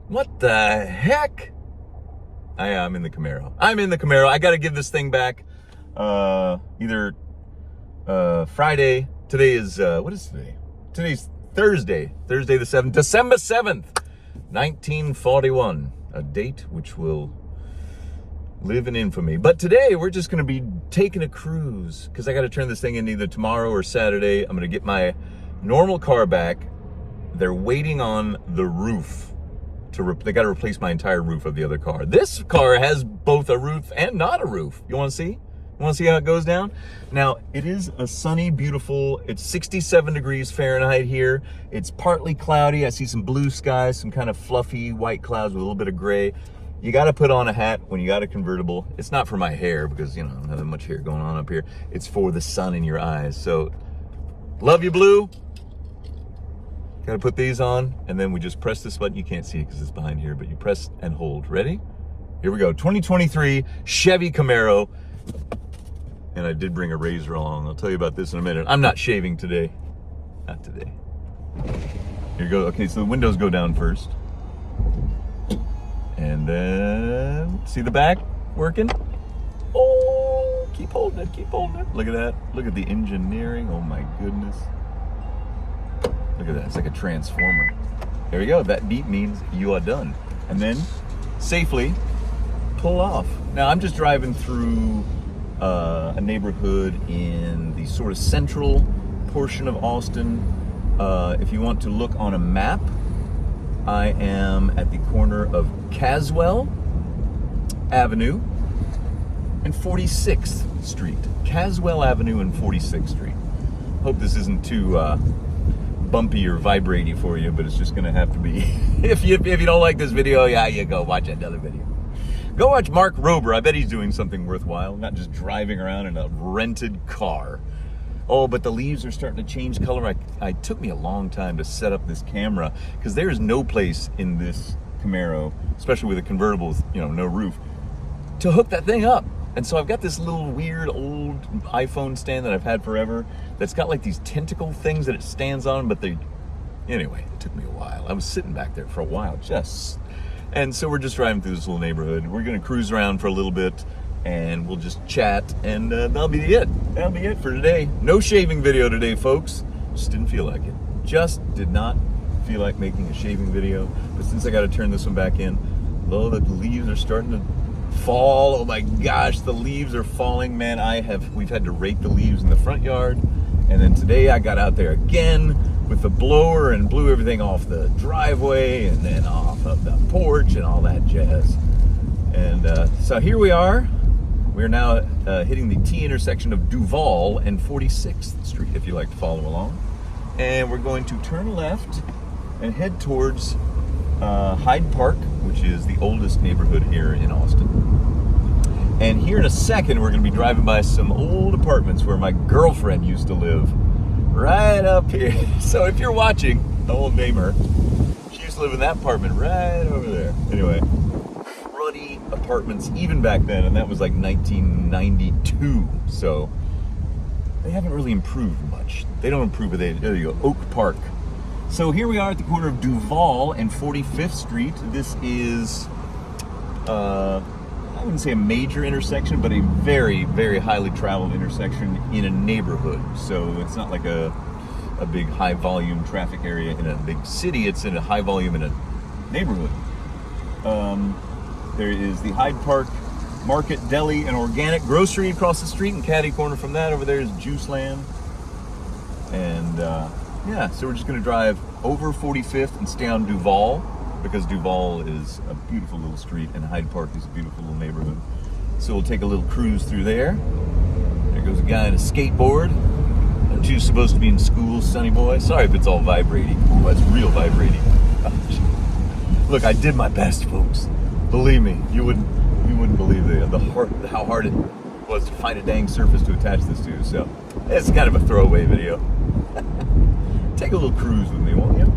What the heck? I'm in the Camaro. I got to give this thing back either Friday. Today is, what is today? Today's Thursday the 7th, December 7th, 1941. A date which will live in infamy. But today we're just going to be taking a cruise because I got to turn this thing in either tomorrow or Saturday. I'm going to get my normal car back. They're waiting on the roof. They got to replace my entire roof of the other car. This car has both a roof and not a roof. You want to see? You want to see how it goes down? Now, it is a sunny, beautiful, it's 67 degrees Fahrenheit here. It's partly cloudy. I see some blue skies, some kind of fluffy white clouds with a little bit of gray. You got to put on a hat when you got a convertible. It's not for my hair because, you know, I don't have that much hair going on up here. It's for the sun in your eyes. So, love you, Blue. Got to put these on, and then we just press this button. You can't see it because it's behind here, but you press and hold. Ready? Here we go. 2023 Chevy Camaro. And I did bring a razor along. I'll tell you about this in a minute. I'm not shaving today. Not today. Here you go. Okay, so the windows go down first. And then, see the back working? Oh, keep holding it, keep holding it. Look at that. Look at the engineering. Oh my goodness. Look at that, it's like a transformer. There you go, that beep means you are done. And then, safely, pull off. Now, I'm just driving through a neighborhood in the sort of central portion of Austin. If you want to look on a map, I am at the corner of Caswell Avenue and 46th Street. Caswell Avenue and 46th Street. Hope this isn't too bumpy or vibrating for you, but it's just gonna have to be. if you don't like this video, yeah, you go watch another video. Go watch Mark Rober. I bet he's doing something worthwhile, not just driving around in a rented car. Oh, but the leaves are starting to change color. It took me a long time to set up this camera because there is no place in this Camaro, especially with a convertible with, you know, no roof, to hook that thing up. And so I've got this little weird old iPhone stand that I've had forever that's got like these tentacle things that it stands on, but anyway, it took me a while. I was sitting back there for a while and so we're just driving through this little neighborhood. We're gonna cruise around for a little bit and we'll just chat and that'll be it. That'll be it for today. No shaving video today, folks. Just didn't feel like it. Just did not feel like making a shaving video. But since I gotta turn this one back in, though the leaves are starting to fall. Oh my gosh, the leaves are falling, man. We've had to rake the leaves in the front yard, and then today I got out there again with the blower and blew everything off the driveway and then off of the porch and all that jazz. And so here we are. We're now hitting the T intersection of Duval and 46th Street, if you like to follow along. And we're going to turn left and head towards Hyde Park, which is the oldest neighborhood here in Austin. And here in a second, we're going to be driving by some old apartments where my girlfriend used to live, right up here. So if you're watching, I won't name her. She used to live in that apartment right over there. Anyway, cruddy apartments even back then, and that was like 1992. So they haven't really improved much. They don't improve it. There you go, Oak Park. So here we are at the corner of Duval and 45th Street. This is, I wouldn't say a major intersection, but a very, very highly traveled intersection in a neighborhood. So it's not like a big high volume traffic area in a big city. It's in a high volume in a neighborhood. There is the Hyde Park Market Deli and Organic Grocery across the street, and catty corner from that over there is Juice Land. And yeah, so we're just going to drive over 45th and stay on Duval because Duval is a beautiful little street and Hyde Park is a beautiful little neighborhood. So we'll take a little cruise through there. There goes a guy on a skateboard. Aren't you supposed to be in school, sonny boy? Sorry if it's all vibrating. Oh, it's real vibrating. Look, I did my best, folks. Believe me, you wouldn't believe how hard it was to find a dang surface to attach this to. So it's kind of a throwaway video. Take a little cruise with me, won't you?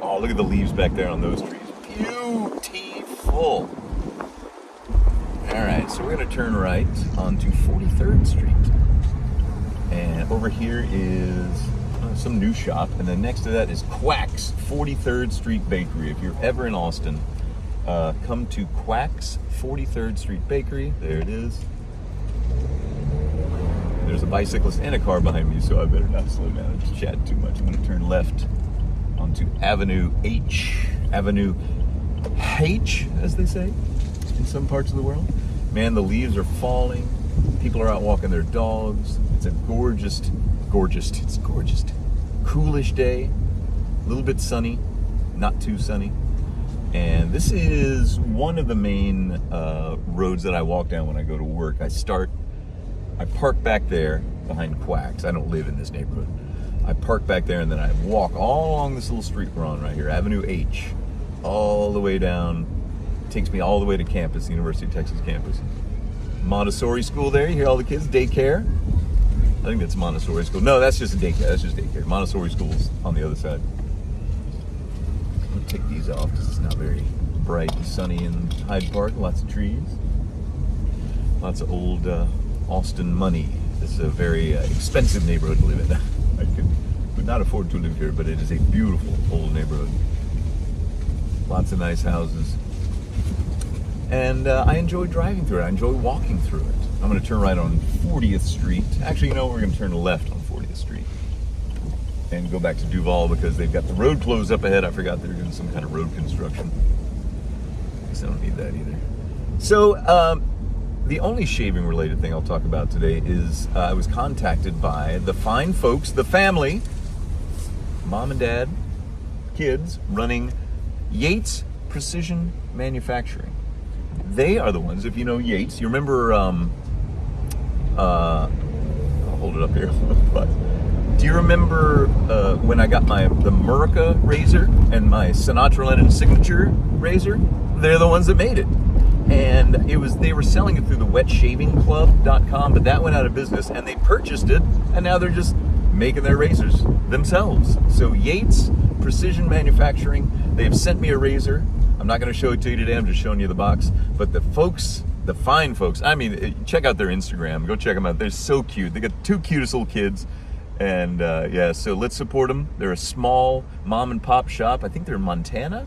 Oh, look at the leaves back there on those trees. Beautiful. All right, so we're going to turn right onto 43rd Street. And over here is some new shop. And then next to that is Quack's 43rd Street Bakery. If you're ever in Austin, come to Quack's 43rd Street Bakery. There it is. There's a bicyclist and a car behind me, so I better not slow down and just chat too much. I'm going to turn left onto Avenue H, as they say in some parts of the world. Man, the leaves are falling. People are out walking their dogs. It's a gorgeous, coolish day. A little bit sunny, not too sunny. And this is one of the main roads that I walk down when I go to work. I park back there behind Quack's. I don't live in this neighborhood. I park back there and then I walk all along this little street we're on right here, Avenue H, all the way down. Takes me all the way to campus, the University of Texas campus. Montessori school there. You hear all the kids? Daycare. I think that's Montessori school. No, that's just a daycare. Montessori school's on the other side. I'm gonna take these off because it's not very bright and sunny in Hyde Park. Lots of trees. Lots of old Austin money. This is a very expensive neighborhood to live in. I could not afford to live here, but it is a beautiful old neighborhood. Lots of nice houses. And I enjoy driving through it. I enjoy walking through it. I'm going to turn right on 40th Street. Actually, you know, we're going to turn left on 40th Street and go back to Duval because they've got the road closed up ahead. I forgot they're doing some kind of road construction. I guess I don't need that either. So, the only shaving related thing I'll talk about today is I was contacted by the fine folks, the family, mom and dad, kids, running Yates Precision Manufacturing. They are the ones, if you know Yates, you remember, I'll hold it up here, but do you remember when I got the Murica razor and my Sinatra Lennon signature razor? They're the ones that made it. And they were selling it through the wetshavingclub.com, but that went out of business and they purchased it and now they're just making their razors themselves. So Yates Precision Manufacturing, they've sent me a razor. I'm not going to show it to you today, I'm just showing you the box. But the fine folks, I mean, check out their Instagram. Go check them out. They're so cute. They got two cutest little kids. And yeah, so let's support them. They're a small mom and pop shop. I think they're in Montana.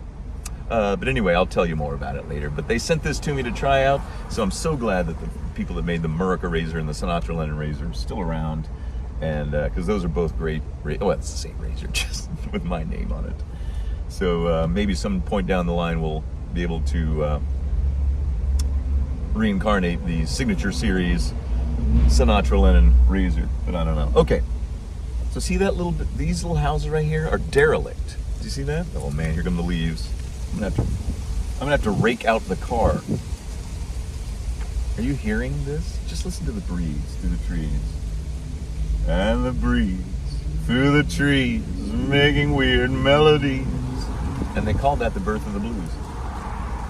But anyway, I'll tell you more about it later. But they sent this to me to try out. So I'm so glad that the people that made the Murica razor and the Sinatra Lennon razor are still around. And because those are both great. Oh, it's the same razor, just with my name on it. So maybe some point down the line we'll be able to reincarnate the Signature Series Sinatra Lennon razor, but I don't know. Okay, so see that these little houses right here are derelict. Do you see that? Oh man, here come the leaves. I'm gonna have to rake out the car. Are you hearing this? Just listen to the breeze through the trees. And the breeze through the trees making weird melodies. And they called that the birth of the blues.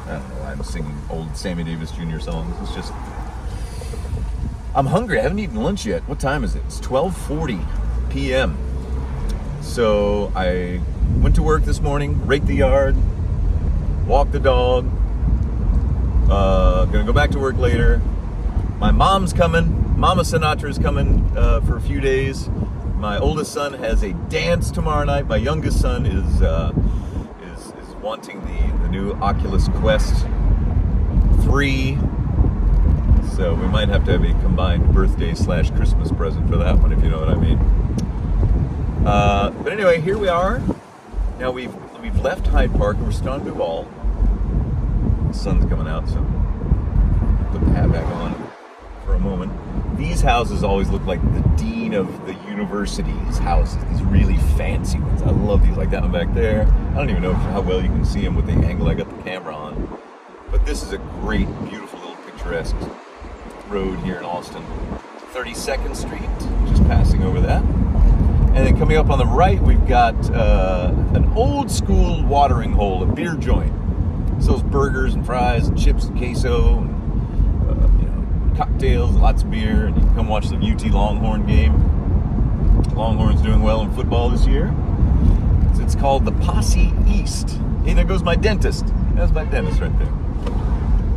I don't know, I'm singing old Sammy Davis Jr. songs. It's just, I'm hungry. I haven't eaten lunch yet. What time is it? It's 12:40 p.m. So I went to work this morning, raked the yard, walked the dog. Gonna go back to work later. My mom's coming. Mama Sinatra's coming for a few days. My oldest son has a dance tomorrow night. My youngest son is wanting the new Oculus Quest 3. So we might have to have a combined birthday/Christmas present for that one, if you know what I mean. But anyway, here we are. Now we've left Hyde Park and we're still on Duval. The sun's coming out, so put the hat back on for a moment. These houses always look like the dean of the university's houses, these really fancy ones. I love these, like that one back there. I don't even know how well you can see them with the angle I got the camera on. But this is a great, beautiful little picturesque road here in Austin. 32nd Street, just passing over that. And then coming up on the right, we've got an old school watering hole, a beer joint. Sells burgers and fries and chips and queso and cocktails, lots of beer, and you can come watch the UT Longhorn game. Longhorns doing well in football this year. It's called the Posse East. Hey, there goes my dentist. That's my dentist right there.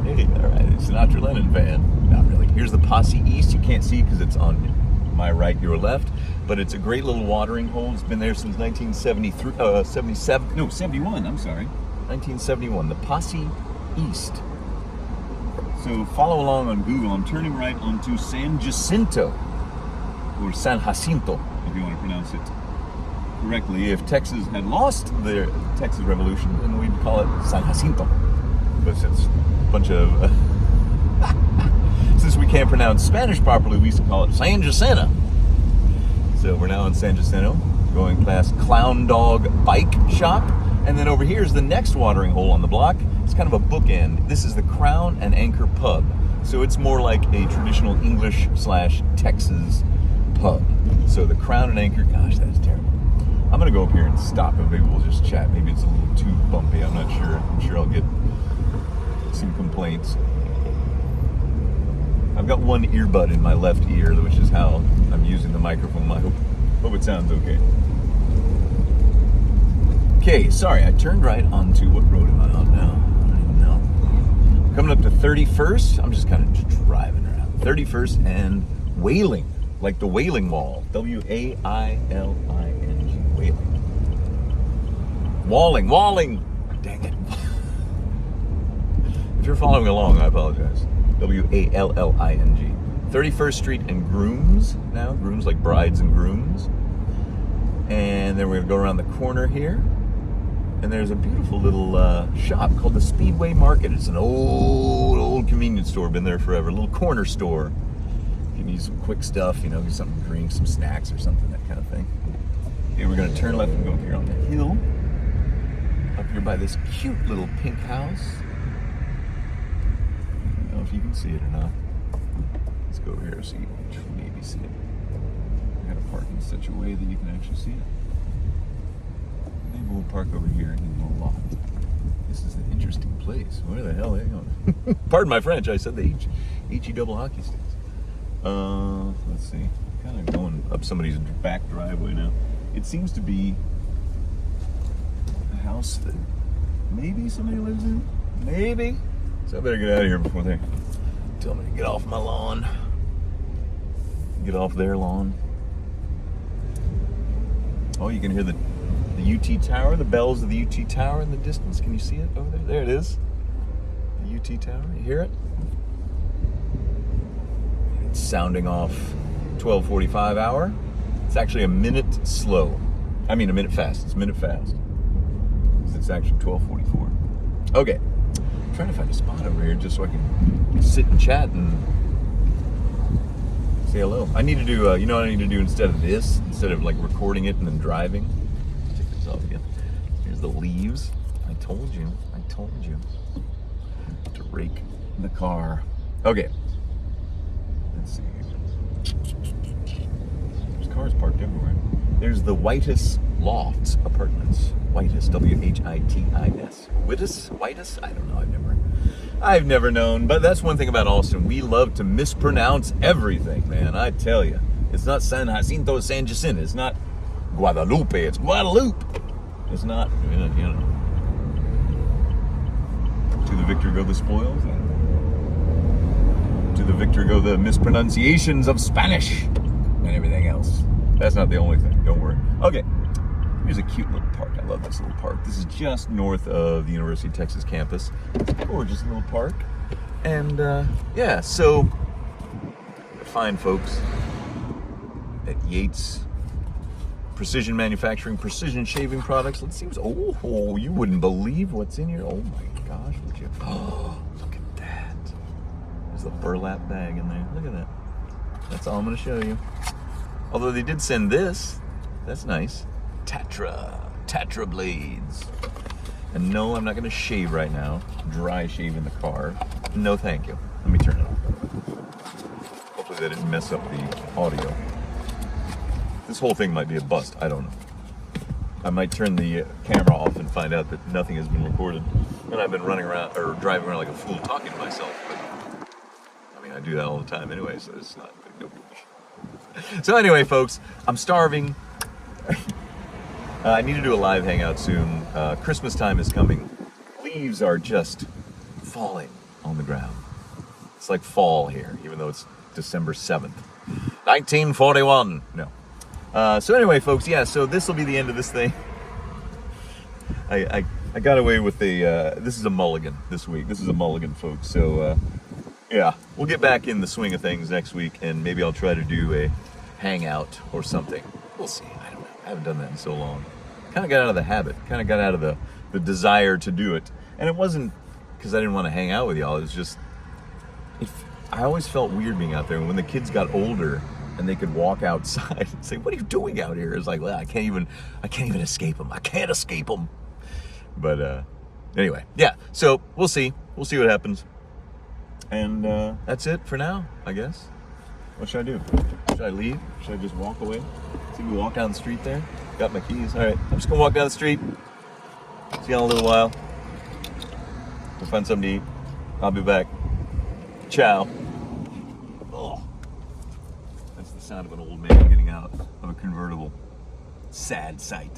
Hey, all right, Sinatra Lennon fan. Not really. Here's the Posse East. You can't see because it's on my right, your left. but it's a great little watering hole. It's been there since 71, I'm sorry. 1971, the Posse East. So follow along on Google. I'm turning right onto San Jacinto, or San Jacinto, if you want to pronounce it correctly. If Texas had lost their Texas Revolution, then we'd call it San Jacinto. But since a bunch of... since we can't pronounce Spanish properly, we used to call it San Jacinto. So we're now in San Jacinto, going past Clown Dog Bike Shop. And then over here is the next watering hole on the block. It's kind of a bookend. This is the Crown and Anchor Pub. So it's more like a traditional English/Texas pub. So the Crown and Anchor, gosh, that's terrible. I'm gonna go up here and stop and maybe we'll just chat. Maybe it's a little too bumpy, I'm not sure. I'm sure I'll get some complaints. I've got one earbud in my left ear, which is how I'm using the microphone. I hope it sounds okay. Okay, sorry, I turned right onto, what road am I on now? I don't even know. Coming up to 31st, I'm just kind of driving around. 31st and Wailing, like the Wailing Wall. Wailing, Wailing. Walling. Dang it. If you're following along, I apologize. Walling. 31st Street and Grooms now. Grooms like brides and grooms. And then we're going to go around the corner here. And there's a beautiful little shop called the Speedway Market. It's an old convenience store. Been there forever. A little corner store. If you need some quick stuff, you know, get something to drink, some snacks or something, that kind of thing. Okay, we're going to turn left and go up here on the hill. Up here by this cute little pink house. I don't know if you can see it or not. Let's go over here so you can maybe see it. I got to park in such a way that you can actually see it. Maybe we'll park over here in the lot. This is an interesting place. Where the hell are they going? Pardon my French, I said the H-E double hockey sticks. Let's see. Kind of going up somebody's back driveway now. It seems to be a house that maybe somebody lives in. Maybe. So I better get out of here before they tell me to get off my lawn. Get off their lawn. Oh, you can hear the UT Tower, the bells of the UT Tower in the distance. Can you see it over there? There it is. The UT Tower. You hear it? It's sounding off 12:45 hour. It's actually a minute slow. I mean, a minute fast. It's a minute fast. It's actually 12:44. Okay. I'm trying to find a spot over here just so I can sit and chat and say hello. I need to do, you know what I need to do instead of this? Instead of like recording it and then driving. Take this off again. Here's the leaves. I told you to rake the car. Okay. Let's see. There's cars parked everywhere. There's the Whitus Lofts Apartments. Whitus, W-H-I-T-I-S. Whitus? I don't know. I've never known. But that's one thing about Austin. We love to mispronounce everything, man. I tell you. It's not San Jacinto, San Jacinto. It's not Guadalupe. It's Guadalupe. It's not, you know. To the victor go the spoils. To the victor go the mispronunciations of Spanish and everything else. That's not the only thing. Don't worry. Okay. Here's a cute little park. I love this little park. This is just north of the University of Texas campus. It's a gorgeous little park. And yeah, so fine folks at Yates Precision Manufacturing, Precision Shaving Products. Let's see what's, oh, you wouldn't believe what's in here. Oh my gosh, would you? Oh, look at that. There's a burlap bag in there. Look at that. That's all I'm gonna show you. Although they did send this. That's nice. Tatra blades. And no, I'm not gonna shave right now. Dry shave in the car. No, thank you. Let me turn it off. Hopefully that didn't mess up the audio. This whole thing might be a bust. I don't know. I might turn the camera off and find out that nothing has been recorded. And I've been running around or driving around like a fool talking to myself. But I mean, I do that all the time anyway, so it's not no big. So anyway, folks, I'm starving. I need to do a live hangout soon. Christmas time is coming. Leaves are just falling on the ground. It's like fall here, even though it's December 7th. 1941. No. So anyway, folks, yeah, so this will be the end of this thing. I got away with this is a mulligan this week. This is a mulligan, folks. So, yeah, we'll get back in the swing of things next week, and maybe I'll try to do a hangout or something. We'll see. I don't know. I haven't done that in so long. Kind of got out of the habit. Kind of got out of the desire to do it. And it wasn't because I didn't want to hang out with y'all. It was just, I always felt weird being out there. And when the kids got older and they could walk outside and say, "What are you doing out here?" It's like, well, I can't even escape them. I can't escape them. But anyway, yeah. So we'll see. We'll see what happens. And that's it for now, I guess. What should I do? Should I leave? Should I just walk away? See me walk down the street there? Got my keys. All right, I'm just gonna walk down the street. See you in a little while. We'll find something to eat. I'll be back. Ciao. Oh, that's the sound of an old man getting out of a convertible. Sad sight.